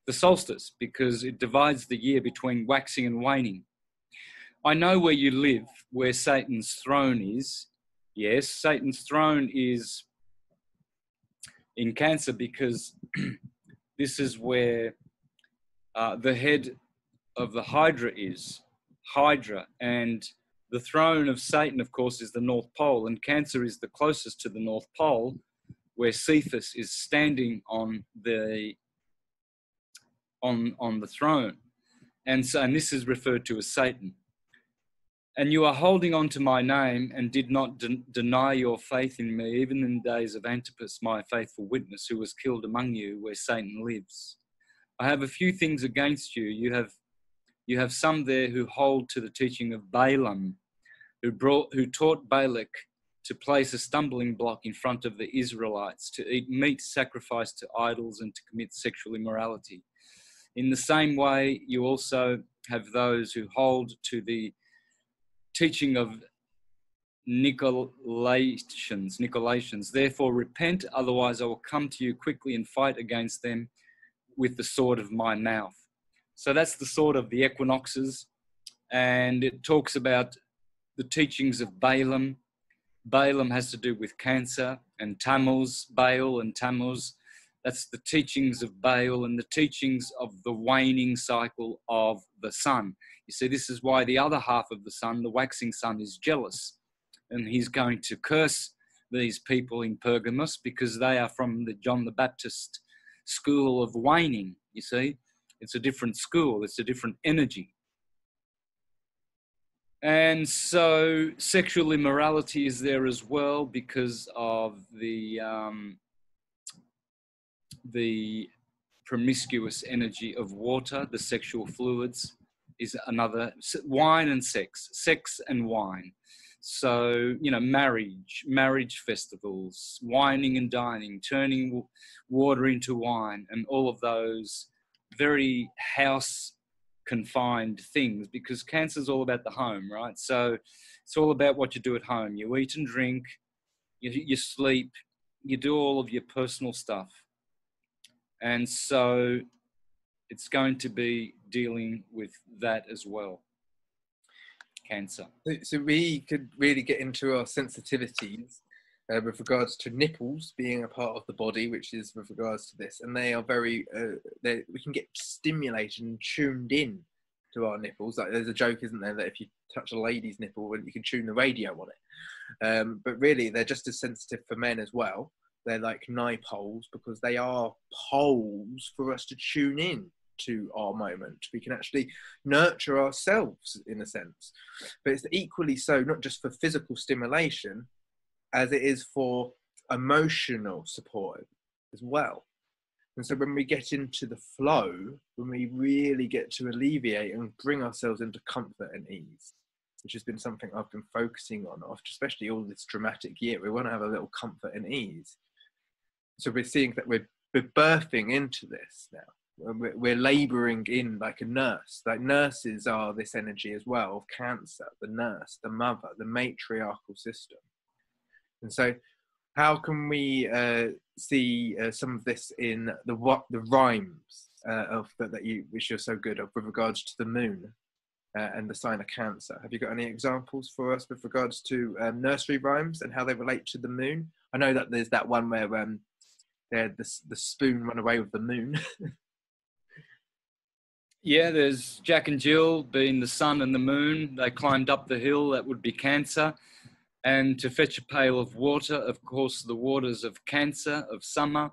the solstice, because it divides the year between waxing and waning. I know where you live, where Satan's throne is. Yes, Satan's throne is in Cancer, because this is where the head of the Hydra is. Hydra. And the throne of Satan, of course, is the North Pole, and Cancer is the closest to the North Pole, where Cephas is standing on the throne. And so, and this is referred to as Satan. And you are holding on to my name and did not deny your faith in me, even in the days of Antipas, my faithful witness, who was killed among you where Satan lives. I have a few things against you. You have some there who hold to the teaching of Balaam, who taught Balak to place a stumbling block in front of the Israelites, to eat meat sacrificed to idols and to commit sexual immorality. In the same way, you also have those who hold to the teaching of Nicolaitans. Therefore, repent, otherwise I will come to you quickly and fight against them with the sword of my mouth. So that's the sword of the equinoxes, and it talks about the teachings of Balaam. Balaam has to do with Cancer, and Tammuz, Baal and Tammuz. That's the teachings of Baal and the teachings of the waning cycle of the sun. You see, this is why the other half of the sun, the waxing sun, is jealous. And he's going to curse these people in Pergamos because they are from the John the Baptist school of waning, you see. It's a different school. It's a different energy. And so sexual immorality is there as well because of the promiscuous energy of water, the sexual fluids is another. Wine and sex and wine. So, you know, marriage festivals, wining and dining, turning water into wine, and all of those very house-confined things, because Cancer is all about the home, right? So it's all about what you do at home. You eat and drink, you sleep, you do all of your personal stuff. And so it's going to be dealing with that as well. Cancer. So we could really get into our sensitivities with regards to nipples being a part of the body, which is with regards to this, and they are very we can get stimulated and tuned in to our nipples. Like there's a joke, isn't there, that if you touch a lady's nipple, you can tune the radio on it, but really they're just as sensitive for men as well. They're like nipoles because they are poles for us to tune in to our moment. We can actually nurture ourselves in a sense, but it's equally so not just for physical stimulation as it is for emotional support as well. And so when we get into the flow, when we really get to alleviate and bring ourselves into comfort and ease, which has been something I've been focusing on, especially all this dramatic year, we want to have a little comfort and ease. So we're seeing that we're birthing into this now. We're laboring in like a nurse. Like nurses are this energy as well of Cancer, the nurse, the mother, the matriarchal system. And so how can we see some of this in the rhymes which you're so good at with regards to the moon and the sign of Cancer? Have you got any examples for us with regards to nursery rhymes and how they relate to the moon? I know that there's that one where the spoon run away with the moon. Yeah, there's Jack and Jill being the sun and the moon. They climbed up the hill, that would be Cancer. And to fetch a pail of water, of course, the waters of Cancer, of summer.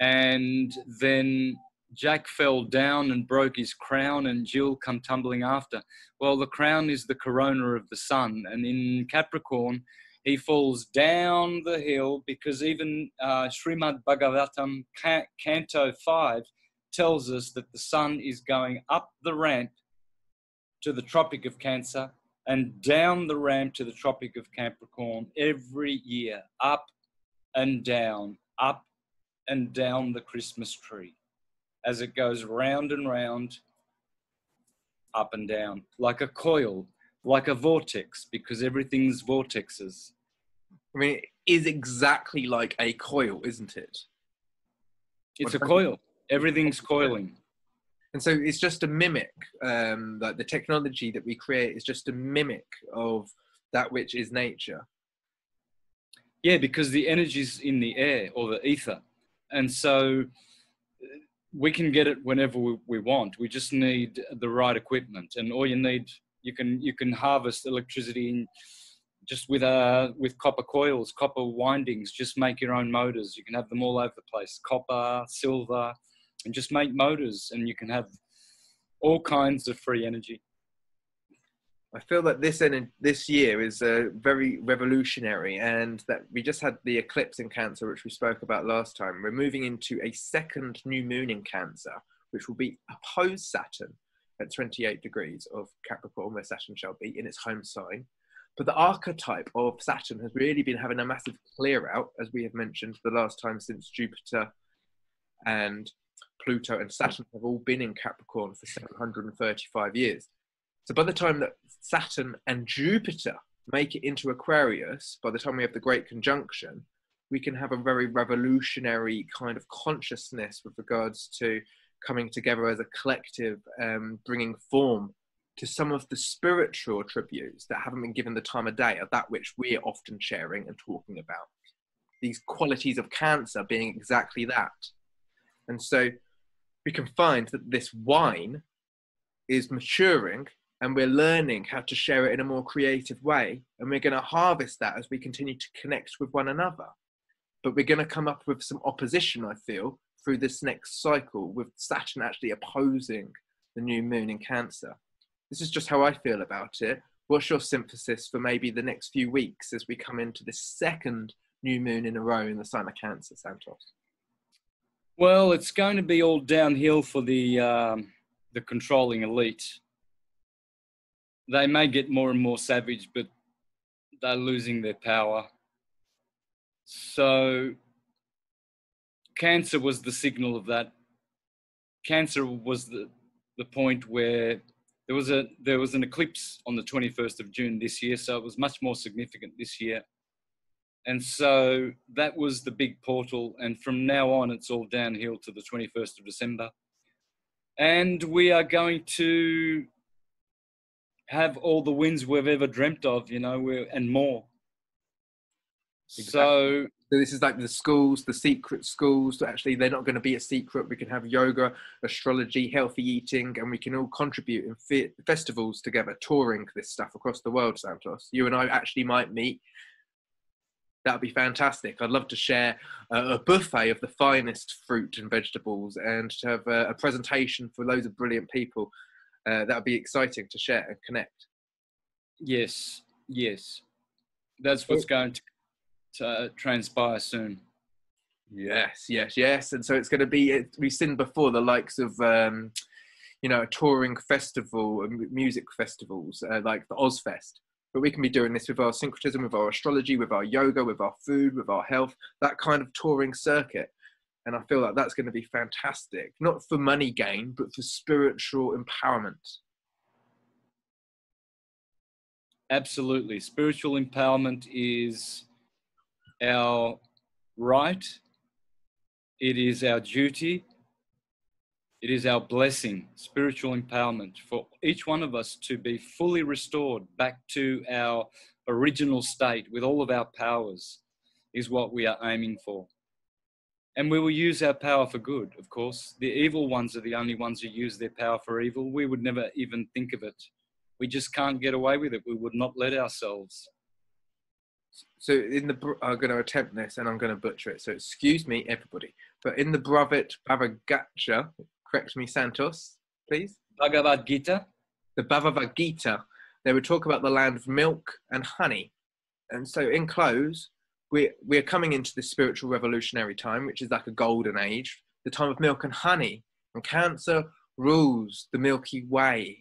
And then Jack fell down and broke his crown, and Jill come tumbling after. Well, the crown is the corona of the sun. And in Capricorn, he falls down the hill, because even Srimad Bhagavatam, Canto 5, tells us that the sun is going up the ramp to the Tropic of Cancer and down the ramp to the Tropic of Capricorn every year, up and down the Christmas tree, as it goes round and round, up and down, like a coil, like a vortex, because everything's vortexes. I mean, it is exactly like a coil, isn't it? It's a coil. Everything's coiling. And so it's just a mimic, like the technology that we create is just a mimic of that which is nature. Yeah, because the energy's in the air or the ether. And so we can get it whenever we want. We just need the right equipment. And all you need, you can harvest electricity just with copper coils, copper windings. Just make your own motors. You can have them all over the place. Copper, silver, and just make motors, and you can have all kinds of free energy. I feel that this year is very revolutionary, and that we just had the eclipse in Cancer, which we spoke about last time. We're moving into a second new moon in Cancer, which will be opposed Saturn at 28 degrees of Capricorn, where Saturn shall be in its home sign. But the archetype of Saturn has really been having a massive clear out, as we have mentioned the last time, since Jupiter and Pluto and Saturn have all been in Capricorn for 735 years. So by the time that Saturn and Jupiter make it into Aquarius, by the time we have the Great Conjunction, we can have a very revolutionary kind of consciousness with regards to coming together as a collective, bringing form to some of the spiritual attributes that haven't been given the time of day, of that which we're often sharing and talking about. These qualities of Cancer being exactly that. And so we can find that this wine is maturing, and we're learning how to share it in a more creative way. And we're going to harvest that as we continue to connect with one another. But we're going to come up with some opposition, I feel, through this next cycle, with Saturn actually opposing the new moon in Cancer. This is just how I feel about it. What's your synthesis for maybe the next few weeks as we come into this second new moon in a row in the sign of Cancer, Santos? Well, it's going to be all downhill for the controlling elite. They may get more and more savage, but they're losing their power. So Cancer was the signal of that. Cancer was the point where there was an eclipse on the 21st of June this year, so it was much more significant this year. And so that was the big portal, and from now on it's all downhill to the 21st of December. And we are going to have all the wins we've ever dreamt of, and more. Exactly. So this is like the schools, the secret schools. Actually, they're not going to be a secret. We can have yoga, astrology, healthy eating, and we can all contribute in festivals together, touring this stuff across the world, Santos. You and I actually might meet. That would be fantastic. I'd love to share a buffet of the finest fruit and vegetables, and to have a presentation for loads of brilliant people. That would be exciting to share and connect. Yes. That's what's going to transpire soon. Yes, yes, yes. And so it's going to be, we've seen before the likes of, you know, a touring festival and music festivals like the Ozfest. But we can be doing this with our syncretism, with our astrology, with our yoga, with our food, with our health, that kind of touring circuit. And I feel like that's going to be fantastic, not for money gain, but for spiritual empowerment. Absolutely. Spiritual empowerment is our right. It is our duty. It is our blessing, spiritual empowerment, for each one of us to be fully restored back to our original state with all of our powers is what we are aiming for. And we will use our power for good, of course. The evil ones are the only ones who use their power for evil. We would never even think of it. We just can't get away with it. We would not let ourselves. So I'm going to attempt this and I'm going to butcher it. So excuse me, everybody. But in the Bhagavad Gita, correct me, Santos, please. Bhagavad Gita. The Bhagavad Gita, they would talk about the land of milk and honey. And so in close, we're coming into this spiritual revolutionary time, which is like a golden age, the time of milk and honey. And Cancer rules the Milky Way.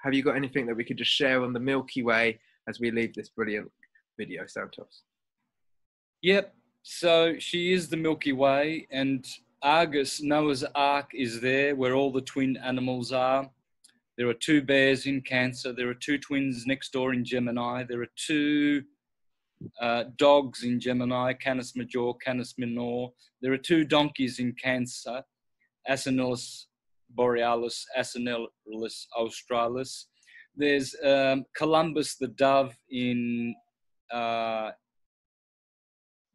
Have you got anything that we could just share on the Milky Way as we leave this brilliant video, Santos? Yep. So she is the Milky Way, and Argus, Noah's Ark, is there where all the twin animals are. There are 2 bears in Cancer. There are 2 twins next door in Gemini. There are 2 dogs in Gemini, Canis Major, Canis Minor. There are 2 donkeys in Cancer, Asinellus Borealis, Asinellus Australis. There's Columbus the dove in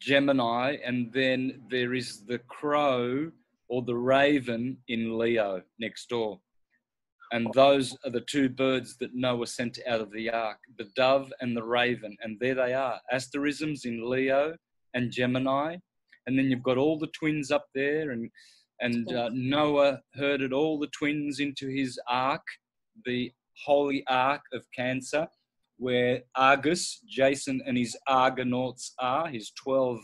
Gemini, and then there is the crow or the raven in Leo next door. And those are the 2 birds that Noah sent out of the ark, the dove and the raven. And there they are, asterisms in Leo and Gemini. And then you've got all the twins up there, and Noah herded all the twins into his ark, the holy ark of Cancer, where Argus, Jason and his Argonauts are, his 12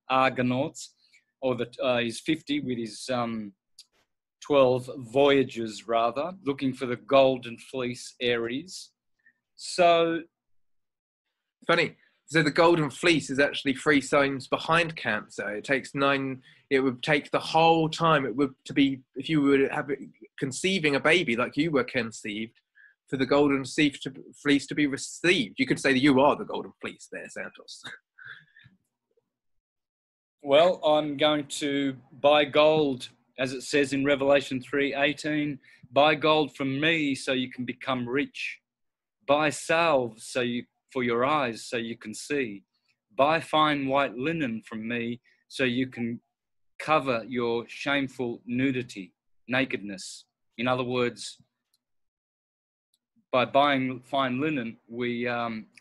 Argonauts, or his 50 with his 12 voyagers, rather, looking for the golden fleece, Aries. So funny. So the golden fleece is actually 3 signs behind Cancer. It takes 9. It would take the whole time. It would to be, if you were conceiving a baby like you were conceived, for the golden fleece to be received. You could say that you are the golden fleece there, Santos. Well, I'm going to buy gold, as it says in Revelation 3:18. Buy gold from me so you can become rich. Buy salve for your eyes so you can see. Buy fine white linen from me so you can cover your shameful nudity, nakedness. In other words, by buying fine linen, we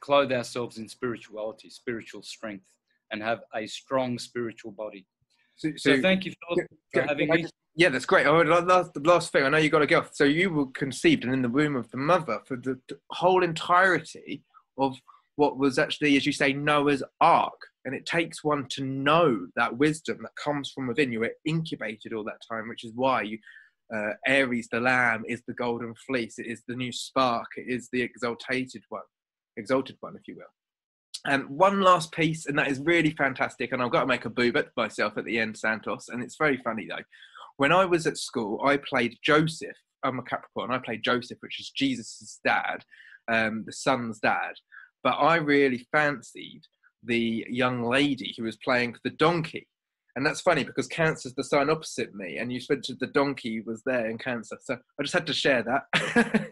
clothe ourselves in spirituality, spiritual strength, and have a strong spiritual body. So thank you, Philip, for having me. Yeah, that's great. The last thing, I know you got to go. So you were conceived and in the womb of the mother for the whole entirety of what was actually, as you say, Noah's Ark. And it takes one to know that wisdom that comes from within. You were incubated all that time, which is why you... Aries, the lamb, is the golden fleece. It is the new spark. It is the exalted one, if you will. And one last piece, and that is really fantastic. And I've got to make a boob at myself at the end, Santos. And it's very funny though. When I was at school, I played Joseph. I'm a Capricorn. I played Joseph, which is Jesus's dad, the son's dad. But I really fancied the young lady who was playing the donkey. And that's funny because Cancer's the sign opposite me, and you mentioned the donkey was there in Cancer. So I just had to share that.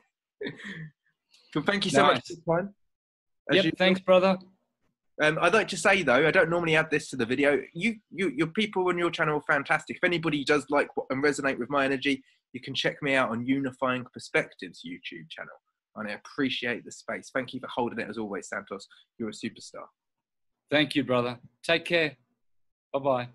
But thank you so much for your time. Yep, thanks, brother. I'd like to say, though, I don't normally add this to the video. Your people on your channel are fantastic. If anybody does like and resonate with my energy, you can check me out on Unifying Perspectives YouTube channel. And I appreciate the space. Thank you for holding it as always, Santos. You're a superstar. Thank you, brother. Take care. Bye-bye.